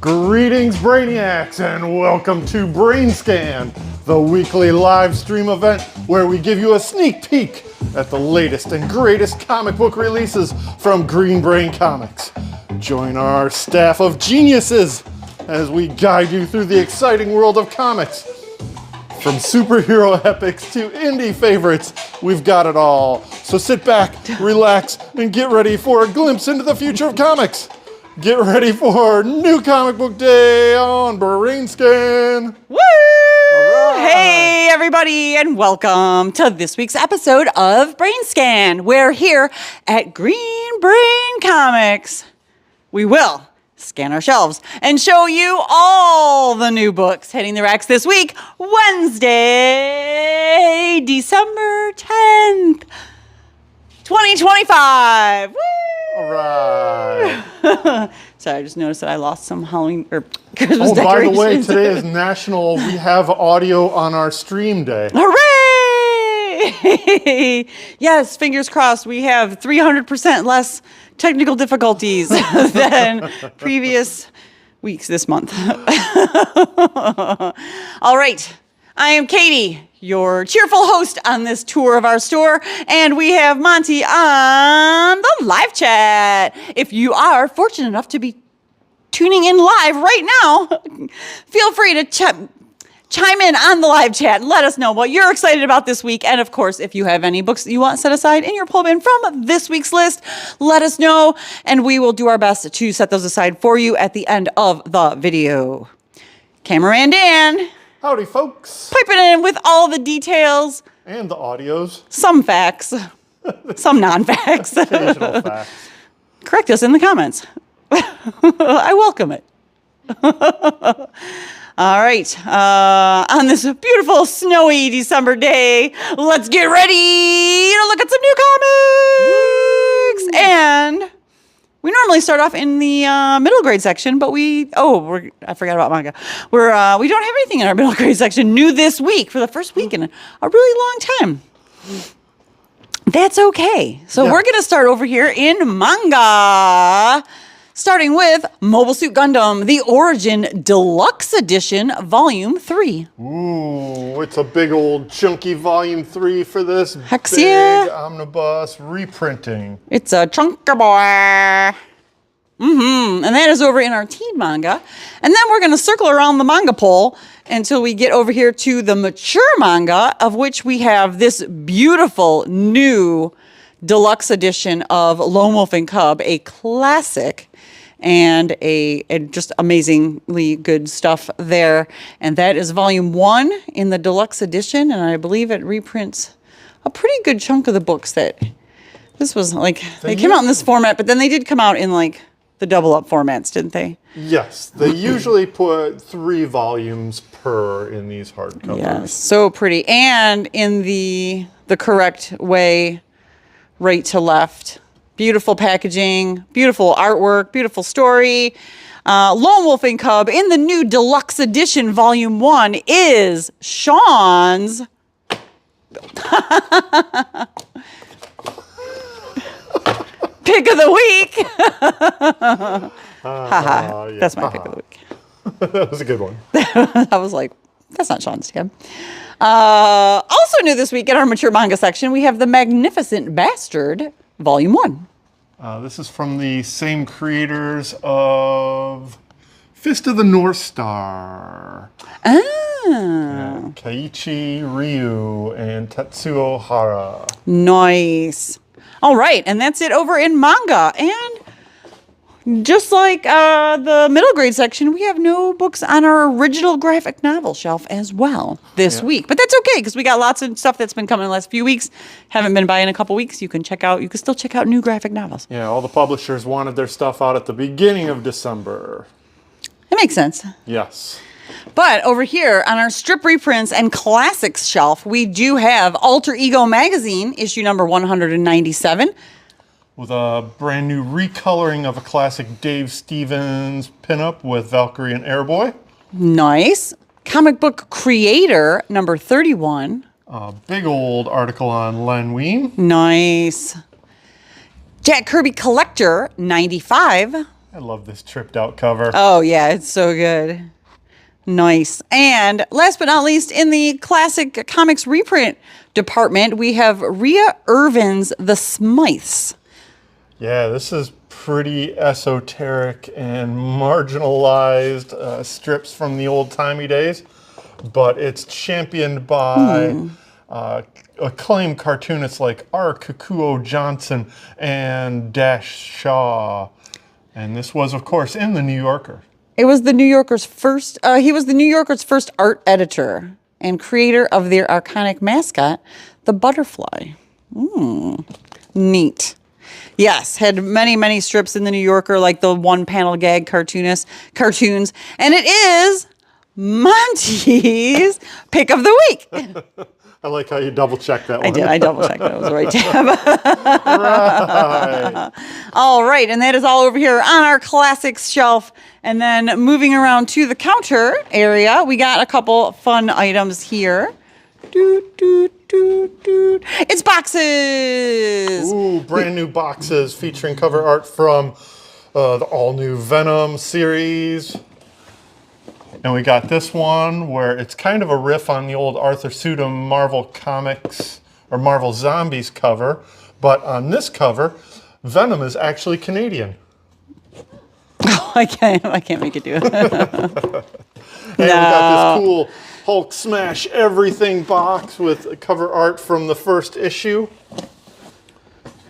Greetings, Brainiacs, and welcome to BrainScan, the weekly live stream event where we give you a sneak peek at the latest and greatest comic book releases from Green Brain Comics. Join our staff of geniuses as we guide you through the exciting world of comics. From superhero epics to indie favorites, we've got it all. So sit back, relax, and get ready for a glimpse into the future of comics. Get ready for New Comic Book Day on BrainScan. Woo! Hey, everybody, and welcome to this week's episode of BrainScan. We're here at Green Brain Comics. We will scan our shelves and show you all the new books hitting the racks this week, Wednesday, December 10th, 2025. Woo! All right. Sorry, I just noticed that I lost some Halloween or Christmas Oh, decorations. by the way, today is National We Have Audio on Our Stream Day. Hooray! Yes, fingers crossed. We have 300% less technical difficulties than previous weeks this month. All right. I am Katie, your cheerful host on this tour of our store, and we have Monty on the live chat. If you are fortunate enough to be tuning in live right now, feel free to chime in on the live chat and let us know what you're excited about this week. And of course, if you have any books that you want set aside in your pull bin from this week's list, let us know, and we will do our best to set those aside for you at the end of the video. Cameraman Dan. Howdy, folks. Piping in with all the details. And the audios. Some facts. Some non-facts. Occasional facts. Correct us in the comments. I welcome it. All right. On this beautiful, snowy December day, let's get ready to look at some new comics. Woo! And we normally start off in the middle grade section, but I forgot about manga. We don't have anything in our middle grade section new this week for the first week in a really long time. That's okay. So We're going to start over here in manga, starting with Mobile Suit Gundam, The Origin Deluxe Edition, Volume 3. Ooh, it's a big old chunky Volume 3 for this yeah. big omnibus reprinting. It's a chunker boy. And that is over in our teen manga. And then we're going to circle around the manga pole until we get over here to the mature manga, of which we have this beautiful new deluxe edition of Lone Wolf and Cub, a classic and just amazingly good stuff there. And that is Volume 1 in the deluxe edition, and I believe it reprints a pretty good chunk of the books that this was like, they came out in this format, but then they did come out in like the double up formats, didn't they? Yes, they usually put 3 volumes per in these hardcovers. Yes, so pretty. And in the correct way, right to left. Beautiful packaging, beautiful artwork, beautiful story. Lone Wolf and Cub in the new deluxe edition, Volume 1, is Sean's pick of the week. Yeah. That's my pick of the week. That was a good one. I was like, that's not Sean's tab. Also new this week in our mature manga section, we have The Magnificent Bastard, Volume 1. This is from the same creators of Fist of the North Star. Yeah, Keiichi Ryu and Tetsuo Hara. Nice. All right, and that's it over in manga. And just like the middle grade section, we have no books on our original graphic novel shelf as well this week. But that's okay, because we got lots of stuff that's been coming in the last few weeks. Haven't been by in a couple weeks. You can still check out new graphic novels. Yeah, all the publishers wanted their stuff out at the beginning of December. It makes sense. Yes. But over here on our strip reprints and classics shelf, we do have Alter Ego Magazine, issue number 197. With a brand new recoloring of a classic Dave Stevens pinup with Valkyrie and Airboy. Nice. Comic Book Creator, number 31. A big old article on Len Wein. Nice. Jack Kirby Collector, 95. I love this tripped out cover. Oh, yeah, it's so good. Nice. And last but not least, in the classic comics reprint department, we have Rhea Irvin's The Smythes. Yeah, this is pretty esoteric and marginalized strips from the old-timey days, but it's championed by acclaimed cartoonists like R. Kikuo Johnson and Dash Shaw. And this was, of course, in the New Yorker. It was the New Yorker's first, he was the New Yorker's first art editor and creator of their iconic mascot, the butterfly. Neat. Yes, had many, many strips in the New Yorker, like the one-panel gag cartoons. And it is Monty's Pick of the Week. I like how you double-checked that one. I did. I double-checked that. It was the right tab. Right. All right, and that is all over here on our classics shelf. And then moving around to the counter area, we got a couple fun items here. It's boxes. Ooh, brand new boxes featuring cover art from the all-new Venom series. And we got this one where it's kind of a riff on the old Arthur Sudum Marvel Comics or Marvel Zombies cover. But on this cover, Venom is actually Canadian. Oh, I can't make it do it. And we got this cool Hulk Smash Everything box with cover art from the first issue.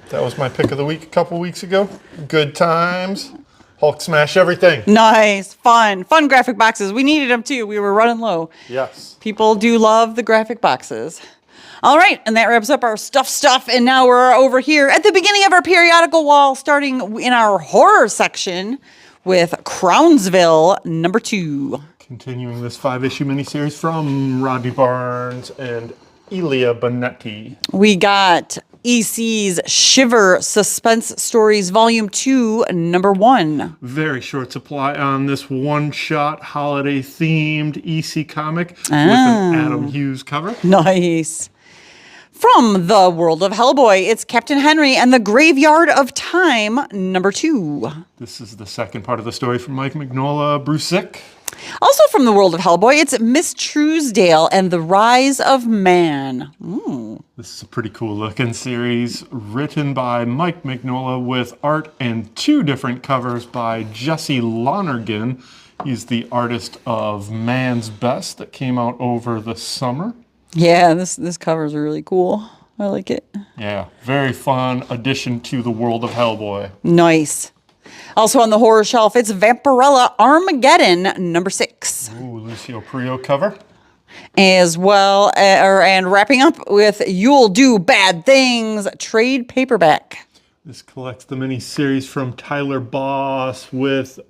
That was my pick of the week a couple weeks ago. Good times. Hulk Smash Everything. Nice, fun graphic boxes. We needed them too. We were running low. Yes. People do love the graphic boxes. All right, and that wraps up our stuff. And now we're over here at the beginning of our periodical wall, starting in our horror section with Crownsville #2. Continuing this 5-issue miniseries from Rodney Barnes and Elia Bonetti. We got EC's Shiver Suspense Stories Volume 2, #1. Very short supply on this one-shot holiday-themed EC comic with an Adam Hughes cover. Nice. From the world of Hellboy, it's Captain Henry and the Graveyard of Time, #2. This is the second part of the story from Mike Mignola, Brusick. Also from the world of Hellboy, it's Miss Truesdale and the Rise of Man. This is a pretty cool looking series written by Mike Mignola with art and 2 different covers by Jesse Lonergan. He's the artist of Man's Best that came out over the summer. Yeah, this cover is really cool. I like it. Yeah, very fun addition to the world of Hellboy. Nice. Also on the horror shelf, it's Vampirella Armageddon #6. Ooh, Lucio Prio cover. As well, and wrapping up with You'll Do Bad Things trade paperback. This collects the mini-series from Tyler Boss with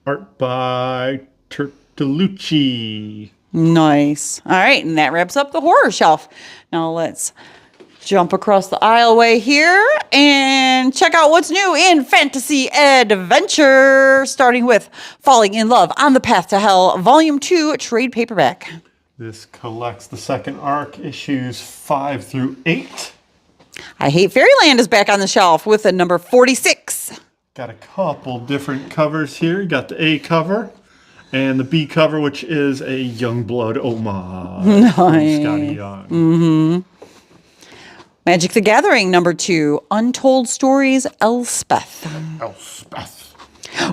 art by Tertolucci. Nice. All right, and that wraps up the horror shelf. Now let's jump across the aisleway here and check out what's new in fantasy adventure, starting with Falling in Love on the Path to Hell, Volume 2, trade paperback. This collects the second arc, issues 5 through 8. I Hate Fairyland is back on the shelf with a #46. Got a couple different covers here. You got the A cover and the B cover, which is a Youngblood homage from Scotty Young. Magic the Gathering #2, Untold Stories, Elspeth. Elspeth.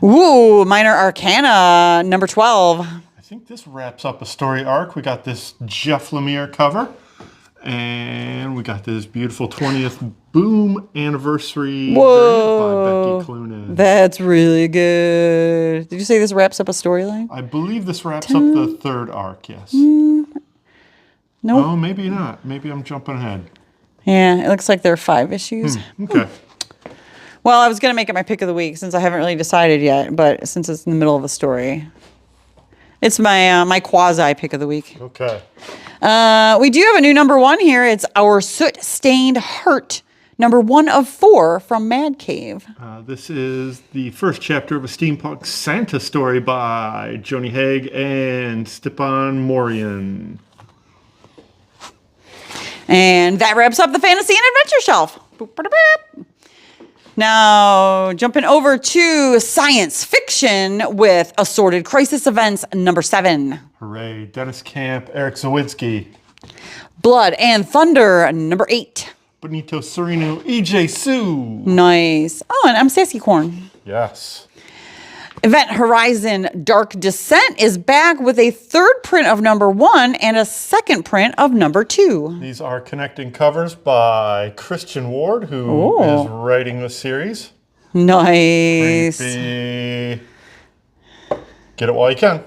Ooh, Minor Arcana #12. I think this wraps up a story arc. We got this Jeff Lemire cover. And we got this beautiful 20th Boom anniversary Whoa. by Becky Cloonan. That's really good. Did you say this wraps up a storyline? I believe this wraps up the third arc, yes. Nope. Oh, maybe not. Maybe I'm jumping ahead. Yeah, it looks like there are 5 issues. Okay. Well, I was going to make it my pick of the week since I haven't really decided yet, but since it's in the middle of a story, it's my my quasi pick of the week. Okay. We do have a new #1 here. It's Our Soot-Stained Heart, #1 of 4 from Mad Cave. This is the first chapter of a steampunk Santa story by Joni Haig and Stepan Morian. And that wraps up the fantasy and adventure shelf. Boop, boop, boop. Now, jumping over to science fiction with Assorted Crisis Events number 7. Hooray. Dennis Camp, Eric Zawinski. Blood and Thunder number 8. Benito Sereno, EJ Sue. Nice. Oh, and I'm Sassy Corn. Yes. Event Horizon Dark Descent is back with a 3rd print of number 1 and a 2nd print of number 2. These are connecting covers by Christian Ward, who is writing the series. Nice. Creepy. Get it while you can.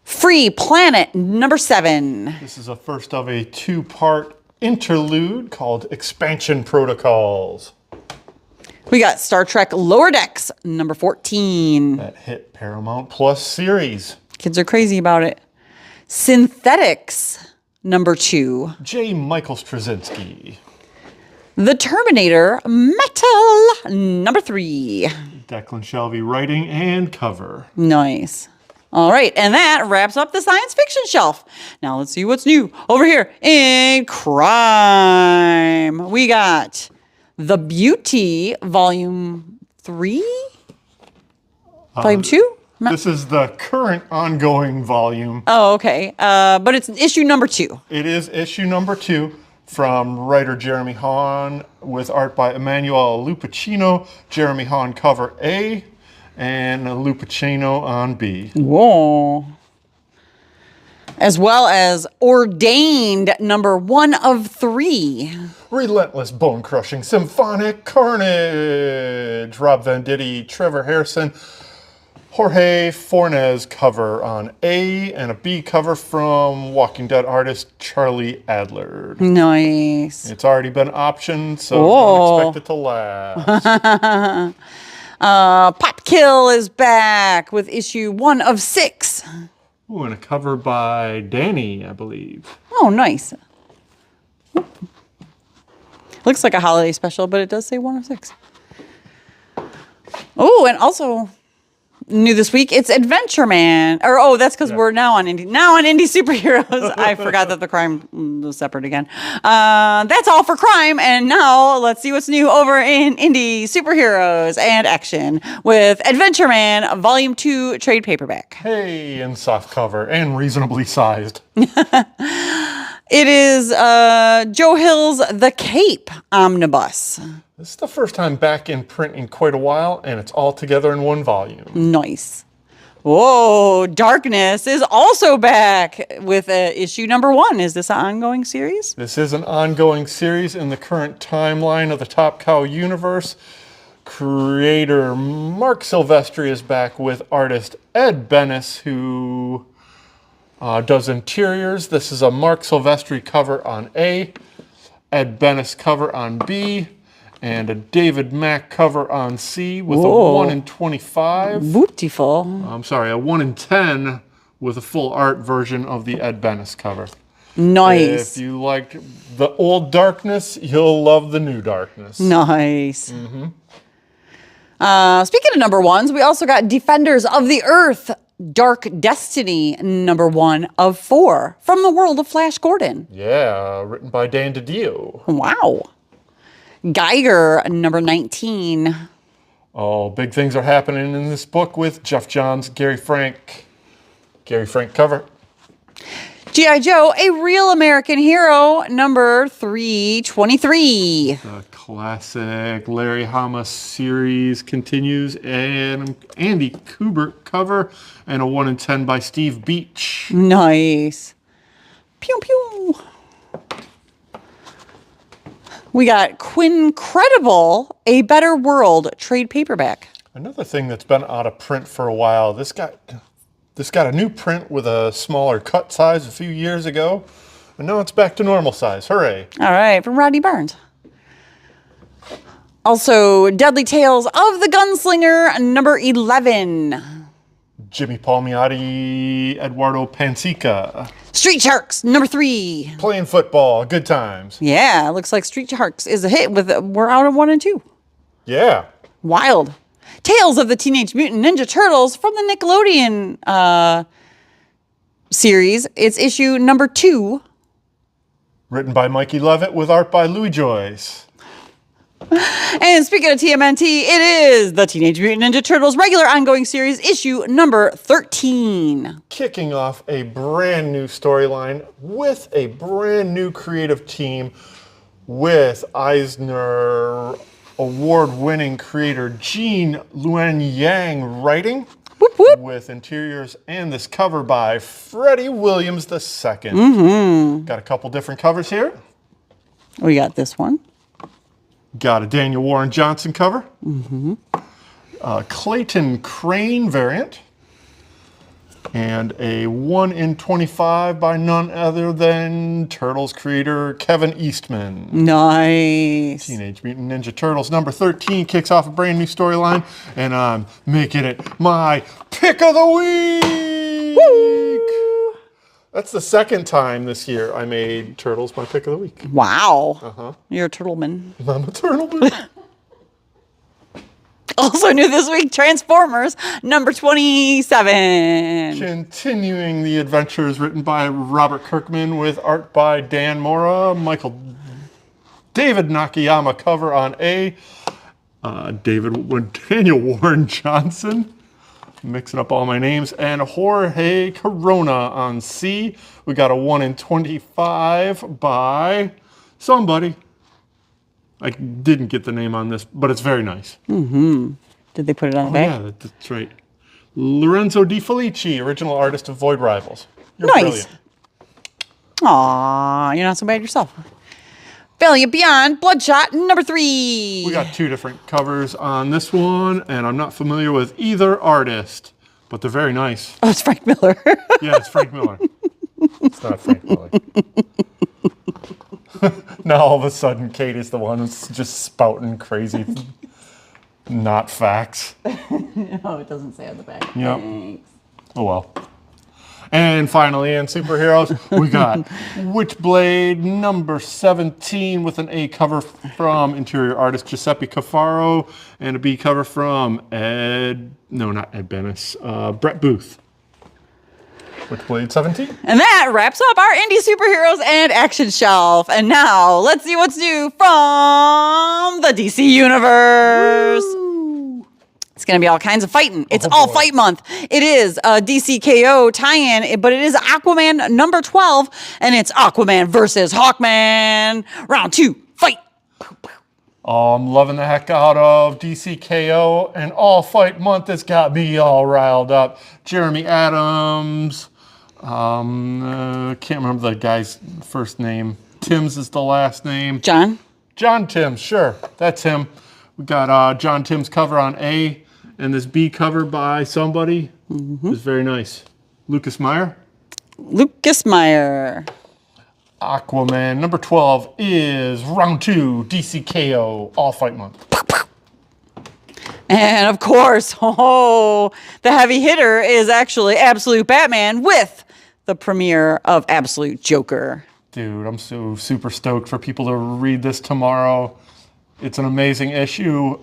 Free Planet number 7. This is a first of a 2-part interlude called Expansion Protocols. We got Star Trek Lower Decks number 14. That hit Paramount Plus series. Kids are crazy about it. Synthetics number 2. J. Michael Straczynski. The Terminator Metal number 3. Declan Shelby writing and cover. Nice. All right, and that wraps up the science fiction shelf. Now let's see what's new over here in crime. We got The Beauty, Volume 3? Volume 2? This is the current ongoing volume. Oh, okay. But it's issue number 2. It is issue number 2 from writer Jeremy Hahn with art by Emmanuel Lupacino. Jeremy Hahn cover A and Lupacino on B. Whoa. As well as Ordained number 1 of 3. Relentless bone-crushing symphonic carnage. Rob Venditti, Trevor Harrison, Jorge Fornes cover on A, and a B cover from Walking Dead artist Charlie Adler. Nice. It's already been optioned, so don't expect it to last. Pop Kill is back with issue 1 of 6. Ooh, and a cover by Danny, I believe. Oh, nice. Looks like a holiday special, but it does say 1 of 6. Oh, and also new this week, it's Adventure Man. That's because we're now on indie superheroes. I forgot that the crime was separate again. That's all for crime, and now let's see what's new over in indie superheroes and action with Adventure Man Volume 2 trade paperback. Hey, and soft cover, and reasonably sized. It is Joe Hill's The Cape Omnibus. This is the first time back in print in quite a while, and it's all together in 1 volume. Nice. Whoa, Darkness is also back with issue number 1. Is this an ongoing series? This is an ongoing series in the current timeline of the Top Cow universe. Creator Mark Silvestri is back with artist Ed Bennis, who does interiors. This is a Mark Silvestri cover on A, Ed Bennis cover on B, and a David Mack cover on C with a 1 in 25. Beautiful. I'm sorry, a 1 in 10 with a full art version of the Ed Bennis cover. Nice. If you liked the old Darkness, you'll love the new Darkness. Nice. Mm-hmm. Speaking of number 1s, we also got Defenders of the Earth, Dark Destiny, number 1 of 4 from the world of Flash Gordon. Yeah, written by Dan DiDio. Wow. Geiger, number 19. Oh, big things are happening in this book with Jeff Johns, Gary Frank. Gary Frank cover. G.I. Joe, A Real American Hero, number 323. The classic Larry Hama series continues, and Andy Kubert cover, and a 1 in 10 by Steve Beach. Nice. Pew pew. We got Quincredible, A Better World trade paperback. Another thing that's been out of print for a while. This got a new print with a smaller cut size a few years ago, and now it's back to normal size. Hooray! All right, from Rodney Barnes. Also, Deadly Tales of the Gunslinger, number 11. Jimmy Palmiotti, Eduardo Pansica. Street Sharks, number 3. Playing football, good times. Yeah, looks like Street Sharks is a hit with we're out of 1 and 2. Yeah. Wild. Tales of the Teenage Mutant Ninja Turtles from the Nickelodeon series. It's issue number 2. Written by Mikey Levitt with art by Louis Joyce. And speaking of TMNT, it is the Teenage Mutant Ninja Turtles regular ongoing series, issue number 13. Kicking off a brand new storyline with a brand new creative team with Eisner Award-winning creator Gene Luen Yang writing. Whoop, whoop. With interiors and this cover by Freddie Williams II. Got a couple different covers here. We got this one. Got a Daniel Warren Johnson cover. Clayton Crane variant. And a 1 in 25 by none other than Turtles creator Kevin Eastman. Nice. Teenage Mutant Ninja Turtles number 13 kicks off a brand new storyline, and I'm making it my pick of the week. Woo! That's the second time this year I made Turtles my pick of the week. Wow. You're a turtleman. I'm a turtleman. Also new this week, Transformers number 27. Continuing the adventures written by Robert Kirkman with art by Dan Mora, David Nakayama cover on A, Daniel Warren Johnson, mixing up all my names, and Jorge Corona on C. We got a 1 in 25 by somebody. I didn't get the name on this, but it's very nice. Did they put it on the back? Yeah, that's right. Lorenzo Di Felici, original artist of Void Rivals. You're Nice. brilliant. Aw, you're not so bad yourself. Valiant Beyond, Bloodshot number 3. We got two different covers on this one, and I'm not familiar with either artist, but they're very nice. Oh, it's Frank Miller. Yeah, it's Frank Miller. It's not Frank Miller. Now all of a sudden, Kate is the one who's just spouting crazy, not facts. No, it doesn't say on the back. Yep. Thanks. Oh well. And finally, in superheroes, we got Witchblade number 17 with an A cover from interior artist Giuseppe Cafaro and a B cover from Brett Booth. Witchblade 17. And that wraps up our indie superheroes and action shelf. And now let's see what's new from the DC universe. Woo. It's going to be all kinds of fighting. It's all fight month. It is a DCKO tie-in, but it is Aquaman number 12, and it's Aquaman versus Hawkman. Round 2, fight. Oh, I'm loving the heck out of DCKO, and all fight month has got me all riled up. Jeremy Adams, can't remember the guy's first name. Timms is the last name. John Timms, sure, that's him. We got John Timms cover on A, and this B cover by somebody is very nice. Lucas Meyer. Aquaman number 12 is round 2 DCKO all fight month. And of course, the heavy hitter is actually Absolute Batman with the premiere of Absolute Joker. Dude, I'm so super stoked for people to read this tomorrow. It's an amazing issue.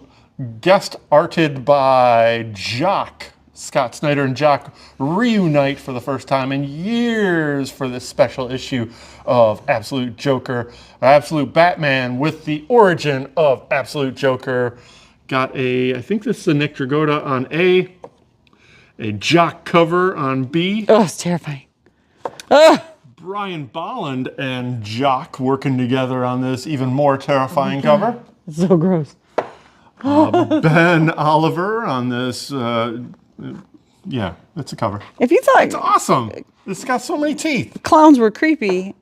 Guest arted by Jock. Scott Snyder and Jock reunite for the first time in years for this special issue of Absolute Joker. Absolute Batman with the origin of Absolute Joker. Got I think this is a Nick Dragotta on A Jock cover on B. Oh, it's terrifying. Brian Bolland and Jock working together on this even more terrifying cover. It's so gross. Ben Oliver on this. Yeah, it's a cover. If you thought It's awesome. It's got so many teeth. clowns were creepy,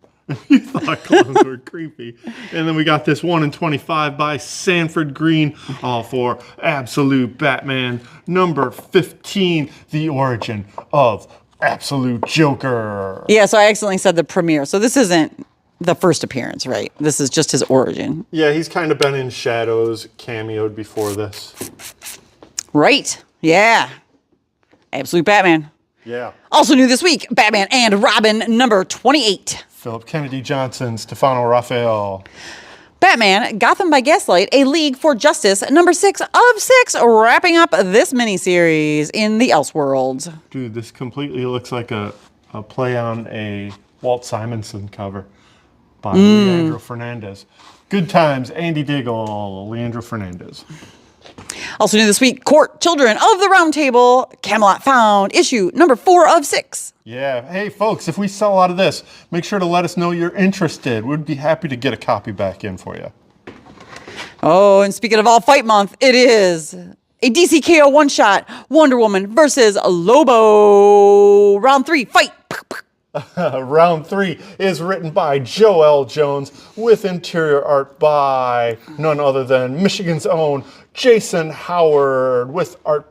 You thought clowns were creepy. And then we got this 1 in 25 by Sanford Green, all for Absolute Batman number 15, the origin of Absolute Joker. yeah, so I accidentally said the premiere. So this isn't the first appearance, right? This is just his origin. Yeah, he's kind of been in shadows, cameoed before this. Right. Yeah. Absolute Batman. Yeah. Also new this week, Batman and Robin number 28. Philip Kennedy Johnson, Stefano Raphael. Batman, Gotham by Gaslight, A League for Justice, number 6 of 6, wrapping up this miniseries in the Elseworlds. Dude, this completely looks like a play on a Walt Simonson cover by Leandro Fernandez. Good Times, Andy Diggle, Leandro Fernandez. Also new this week, Court Children of the Round Table, Camelot Found, issue number 4 of 6. Yeah. Hey, folks, if we sell out of this, make sure to let us know you're interested. We'd be happy to get a copy back in for you. Oh, and speaking of All Fight Month, it is a DCKO one-shot, Wonder Woman versus Lobo. Round 3, fight. Round 3 is written by Joel Jones with interior art by none other than Michigan's own Jason Howard with art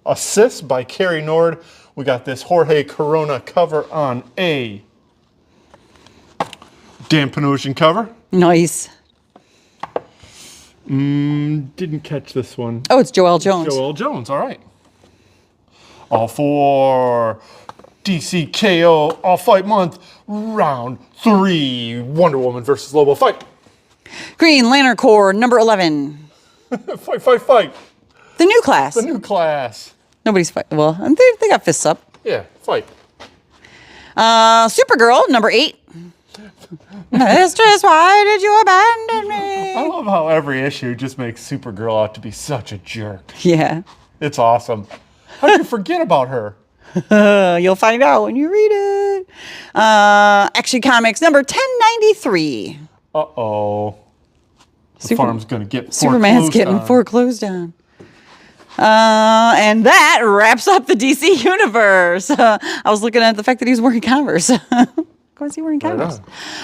assist by Carrie Nord. We got this Jorge Corona cover on A. Dan Panosian cover. Nice. Didn't catch this one. Oh, it's Joel Jones. Joel Jones, all right. All for DCKO All Fight Month, Round 3, Wonder Woman versus Lobo, fight. Green Lantern Corps, number 11. Fight, fight, fight. The new class. The new class. Nobody's fighting. Well, they got fists up. Yeah, fight. Supergirl, number 8. Mistress, why did you abandon me? I love how every issue just makes Supergirl out to be such a jerk. Yeah. It's awesome. How did you forget about her? You'll find out when you read it. Action Comics, number 1093. Uh-oh. The farm's going to get Superman's getting foreclosed on. And that wraps up the DC universe. I was looking at the fact that he was wearing Converse. Why is he wearing Converse?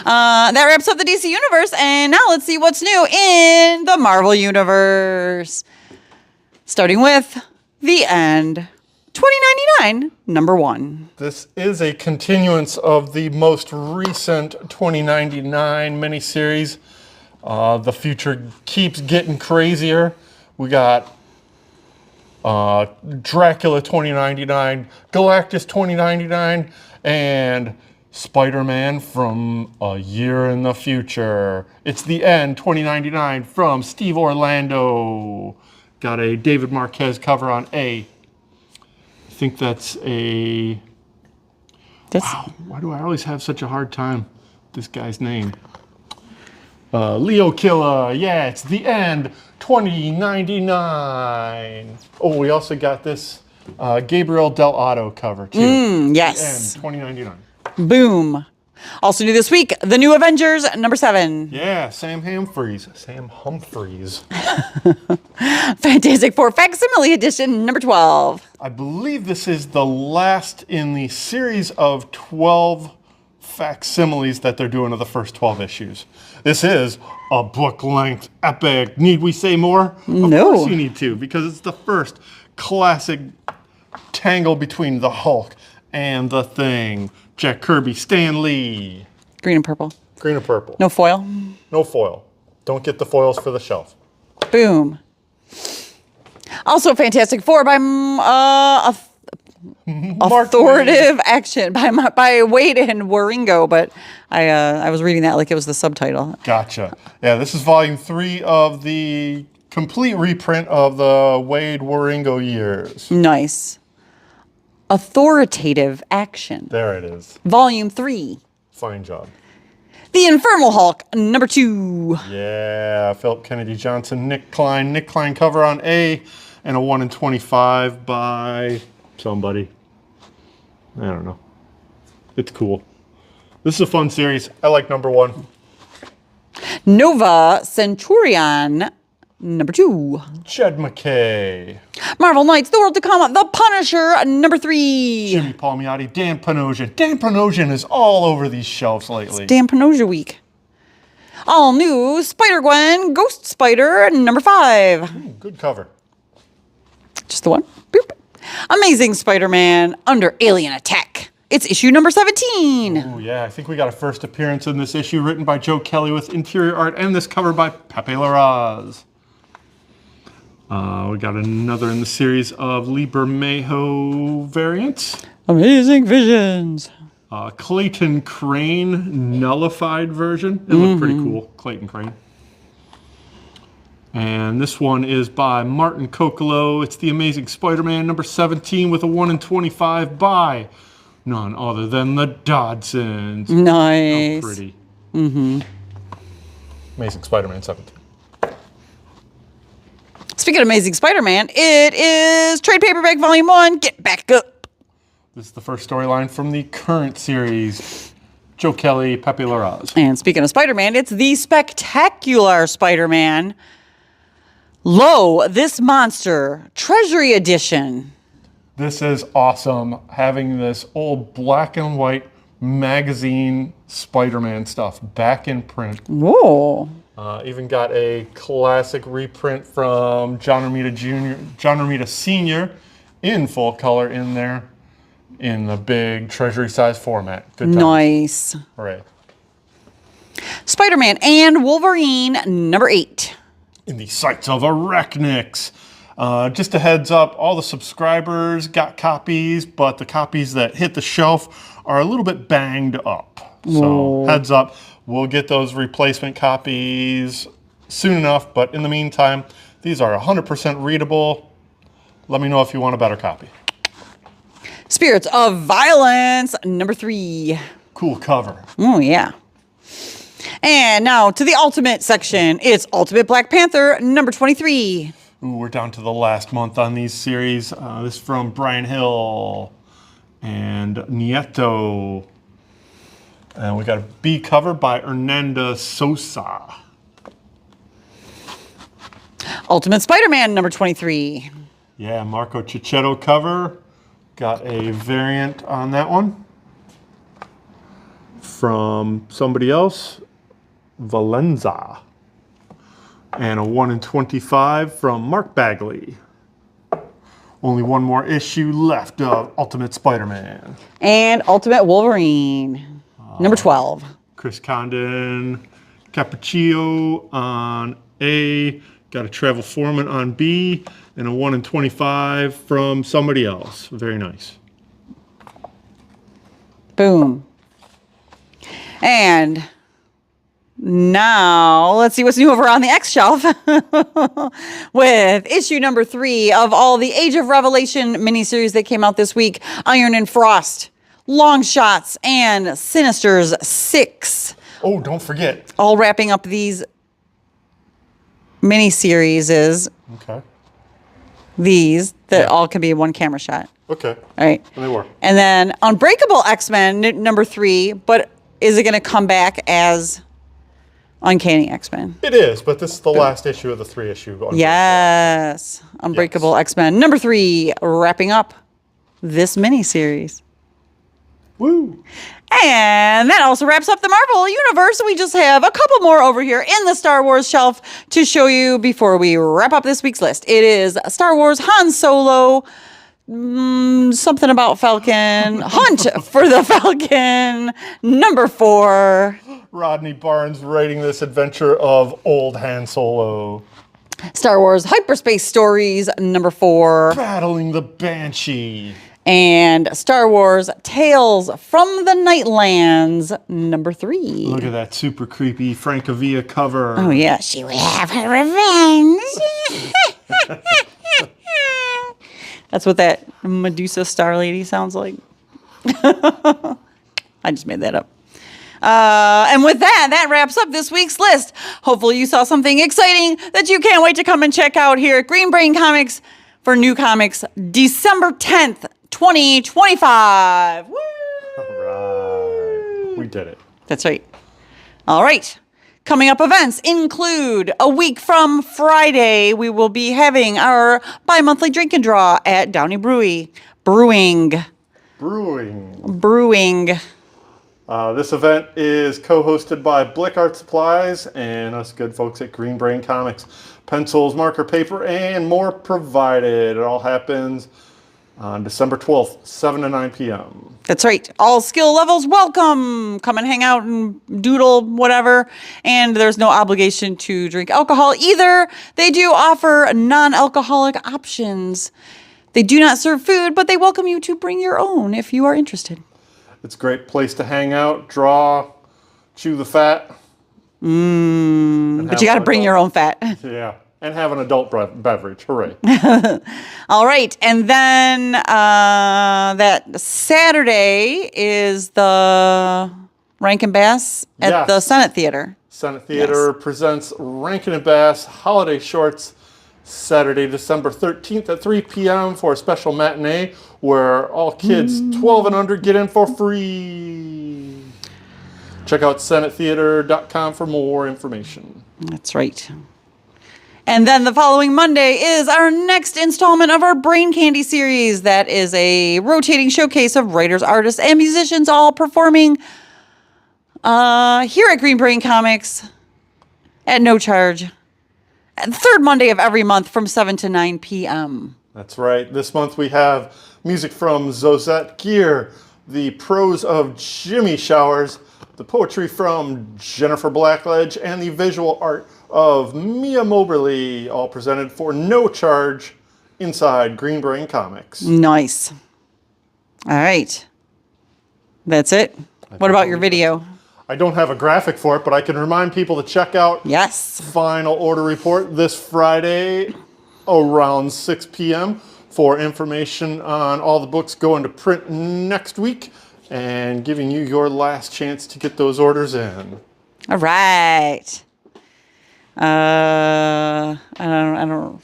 That wraps up the DC universe. And now let's see what's new in the Marvel universe. Starting with The End. 2099, number 1. This is a continuance of the most recent 2099 miniseries. The future keeps getting crazier. We got Dracula 2099, Galactus 2099, and Spider-Man from a year in the future. It's The End 2099 from Steve Orlando. Got a David Marquez cover on A. I think that's a... Wow, why do I always have such a hard time with this guy's name? Leo Killa, yeah, it's The End 2099. Oh, we also got this Gabriel Del Otto cover too. Yes. The End 2099. Boom. Also new this week, The New Avengers, number 7. Yeah, Sam Humphries. Fantastic Four Facsimile Edition, number 12. I believe this is the last in the series of 12 facsimiles that they're doing of the first 12 issues. This is a book-length epic. Need we say more? No. Of course you need to, because it's the first classic tangle between the Hulk and the Thing. Jack Kirby, Stan Lee. Green and purple. Green and purple. No foil. No foil. Don't get the foils for the shelf. Boom. Also Fantastic Four by Authoritative Action by Wade and Waringo, but I was reading that like it was the subtitle. Gotcha. Yeah, this is volume 3 of the complete reprint of the Wade Waringo years. Nice. Authoritative Action. There it is. Volume 3. Fine job. The Infernal Hulk, number 2. Yeah, Philip Kennedy Johnson, Nick Klein. Nick Klein cover on A, and a 1 in 25 by somebody. I don't know. It's cool. This is a fun series. I like number 1. Nova Centurion, number 2. Jed McKay. Marvel Knights, The World to Come, The Punisher, number 3. Jimmy Palmiotti, Dan Panosian. Dan Panosian is all over these shelves lately. It's Dan Panosian week. All new Spider-Gwen, Ghost Spider, number 5. Good cover. Just the one. Boop. Amazing Spider-Man Under Alien Attack. It's issue number 17. Oh, yeah. I think we got a first appearance in this issue written by Joe Kelly with interior art and this cover by Pepe Larraz. We got another in the series of Lee Bermejo variants. Amazing Visions. Clayton Crane nullified version. It looked pretty cool. Clayton Crane. And this one is by Martin Kokolo. It's The Amazing Spider-Man number 17 with a 1 in 25 by none other than the Dodsons. Nice. How pretty. Amazing Spider-Man 17. Speaking of Amazing Spider-Man, it is Trade Paperback Volume 1, Get Back Up. This is the first storyline from the current series. Joe Kelly, Pepe Larraz. And speaking of Spider-Man, it's the Spectacular Spider-Man. Lo, This Monster, Treasury Edition. This is awesome, having this old black and white magazine Spider-Man stuff back in print. Whoa. Even got a classic reprint from John Romita Sr. in full color in there in the big treasury size format. Good times. Nice. Hooray. Spider-Man and Wolverine, number 8. In the sights of Arachnics. Just a heads up, all the subscribers got copies, but the copies that hit the shelf are a little bit banged up. So heads up, we'll get those replacement copies soon enough, but in the meantime, these are 100% readable. Let me know if you want a better copy. Spirits of Violence, number 3. Cool cover. Oh, yeah. And now to the Ultimate section. It's Ultimate Black Panther, number 23. Ooh, we're down to the last month on these series. This is from Brian Hill and Nieto. And we got a B cover by Hernanda Sosa. Ultimate Spider-Man, number 23. Yeah, Marco Cicchetto cover. Got a variant on that one from somebody else, Valenza. And a 1 in 25 from Mark Bagley. Only one more issue left of Ultimate Spider-Man. And Ultimate Wolverine, number 12. Chris Condon, Cappuccino on A. Got a Travel Foreman on B. And a 1 in 25 from somebody else. Very nice. Boom. And now let's see what's new over on the X shelf with issue number 3 of all the Age of Revelation miniseries that came out this week. Iron and Frost, Long Shots, and Sinister's 6. Oh, don't forget. All wrapping up these miniseries is Okay. these that all can be one camera shot. Okay. All right. And they were. And then Unbreakable X-Men number 3, but is it going to come back as Uncanny X-Men? It is, but this is the last issue of the 3-issue. Yes. Unbreakable X-Men number 3, wrapping up this miniseries. Woo! And that also wraps up the Marvel Universe. We just have a couple more over here in the Star Wars shelf to show you before we wrap up this week's list. It is Star Wars Han Solo, something about Falcon, Hunt for the Falcon, number 4. Rodney Barnes writing this adventure of old Han Solo. Star Wars Hyperspace Stories, number 4. Battling the Banshee. And Star Wars Tales from the Nightlands, number 3. Look at that super creepy Francavilla cover. Oh, yeah. She will have her revenge. That's what that Medusa Star Lady sounds like. I just made that up. And with that, that wraps up this week's list. Hopefully you saw something exciting that you can't wait to come and check out here at Green Brain Comics for new comics December 10th, 2025. Woo! All right. We did it. That's right. All right. Coming up events include a week from Friday, we will be having our bi-monthly drink and draw at Downey Brewing. This event is co-hosted by Blick Art Supplies and us good folks at Green Brain Comics. Pencils, marker, paper, and more provided. It all happens on December 12th, 7 to 9 p.m. That's right. All skill levels welcome. Come and hang out and doodle, whatever. And there's no obligation to drink alcohol either. They do offer non-alcoholic options. They do not serve food, but they welcome you to bring your own if you are interested. It's a great place to hang out, draw, chew the fat. But you got to bring your own fat. Yeah. And have an adult beverage. Hooray. All right. And then that Saturday is the Rankin Bass at the Senate Theater. Senate Theater presents Rankin and Bass Holiday Shorts Saturday, December 13th at 3 p.m. for a special matinee where all kids 12 and under get in for free. Check out senatetheater.com for more information. That's right. And then the following Monday is our next installment of our Brain Candy series. That is a rotating showcase of writers, artists, and musicians all performing here at Green Brain Comics at no charge. And the third Monday of every month from 7 to 9 p.m. That's right. This month we have music from Zozette Gear, the prose of Jimmy Showers, the poetry from Jennifer Blackledge, and the visual art of Mia Moberly, all presented for no charge inside Green Brain Comics. Nice. All right. That's it. What about your video? I don't have a graphic for it, but I can remind people to check out Final Order Report this Friday around 6 p.m. for information on all the books going to print next week and giving you your last chance to get those orders in. All right. I don't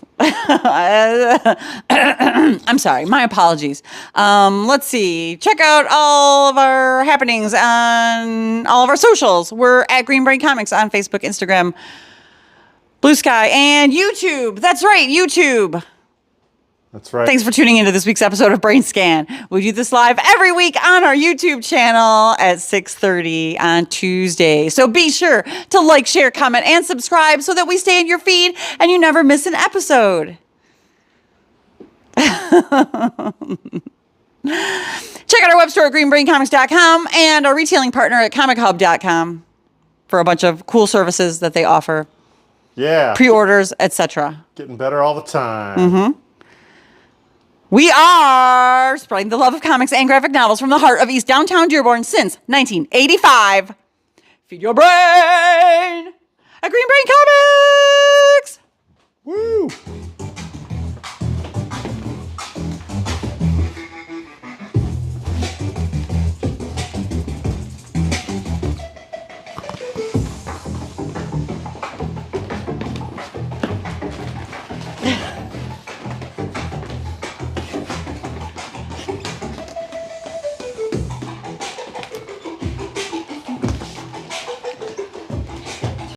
I'm sorry. My apologies. Let's see. Check out all of our happenings on all of our socials. We're at Green Brain Comics on Facebook, Instagram, Blue Sky, and YouTube. That's right, YouTube. That's right. Thanks for tuning into this week's episode of BrainScan. We do this live every week on our YouTube channel at 6:30 on Tuesday. So be sure to like, share, comment, and subscribe so that we stay in your feed and you never miss an episode. Check out our web store at greenbraincomics.com and our retailing partner at COMICHUB.com for a bunch of cool services that they offer. Yeah. Pre-orders, etc. Getting better all the time. We are spreading the love of comics and graphic novels from the heart of East Downtown Dearborn since 1985. Feed your brain at Green Brain Comics! Woo!